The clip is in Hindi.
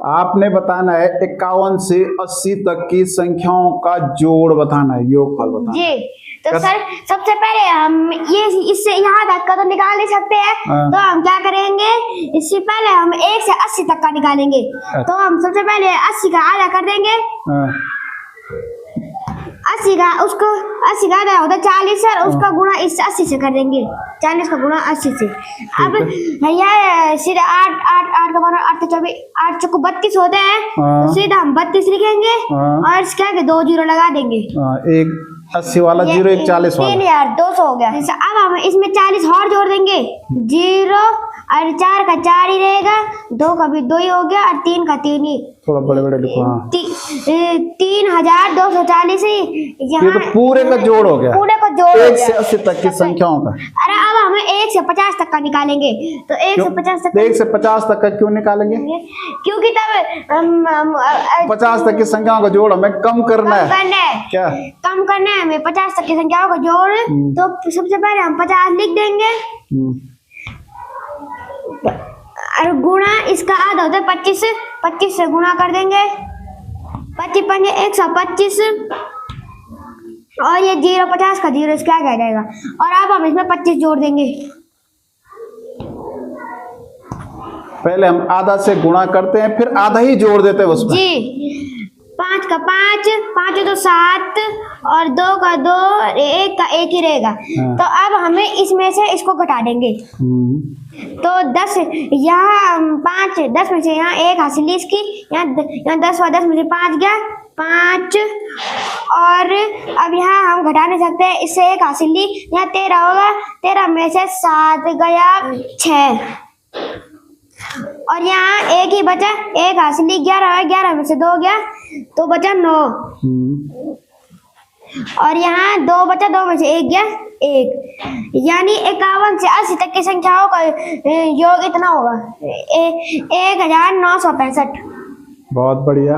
आपने बताना है 51 से 80 तक की संख्याओं का जोड़ बताना है, योगफल बताना है। जी तो सर सबसे पहले हम ये इससे यहाँ तक का तो निकाल नहीं सकते हैं। तो हम क्या करेंगे, इससे पहले हम 1 से 80 तक का निकालेंगे। तो हम सबसे पहले 80 का आधा कर देंगे। 80 का उसको 80 का आधा होता है 40 सर, उसका गुणा इस 80 से कर देंगे। 40 का गुणा 80 से। अब यह सीधे 8 8 8 का बराबर 8 24 8 चौको 32 होते हैं। तो सीधा हम 32 लिखेंगे और इसके आगे 2 जीरो लगा देंगे। एक 80 वाला जीरो, एक 40 वाला। 3200 हो गया। अब हम इसमें 40 और जोड़ देंगे। 0 और 4 का 4 ही रहेगा, 2 का भी 2 ही हो गया और 3 का 3 ही। थोड़ा बड़े बड़े लिखो। हाँ 3240 ही। ये तो पूरे का जोड़ हो गया, पूरे का जोड़ 1 से 80 तक की संख्याओं का। अरे अब हमें 1 से 50 तक का निकालेंगे। तो 1 से 50 तक 1 से 50 तक का क्यों निकालेंगे? क्योंकि तब 50 तक की संख्याओं का जोड़ हमें कम करना है। क्या कम करना है हमें 50 तक की संख्याओं का जोड़। तो सबसे पहले हम 50 लिख देंगे और गुणा इसका आधा होता है 25, 25 से गुणा कर देंगे। 25 पंजे 125 और ये 0 50 का 0 इसका क्या जाएगा। और अब हम इसमें 25 जोड़ देंगे। पहले हम आधा से गुणा करते हैं, फिर आधा ही जोड़ देते हैं उसमें। जी 5 का 5, 5 तो 7 और 2 का 2, 1 का 1 ही रहेगा। तो अब हमें इसमें से इसको घटा देंगे। तो 10 यहाँ 5 10 में से यहाँ 1 हासिल इसकी, यहाँ 10 व 10 में से 5 गया 5। और अब यहाँ हम घटा नहीं सकते, इससे 1 हासिल ली, यहाँ 13 होगा, 13 में से 7 गया 6 और यहाँ 1 ही बचा, 1 हासिल ली 11, 11 में से 2 गया तो बचा 9 और यहाँ 2 बचा, 2 में से 1 गया 1। यानी 51 से 80 तक की संख्याओं का योग इतना होगा 1965। बहुत बढ़िया।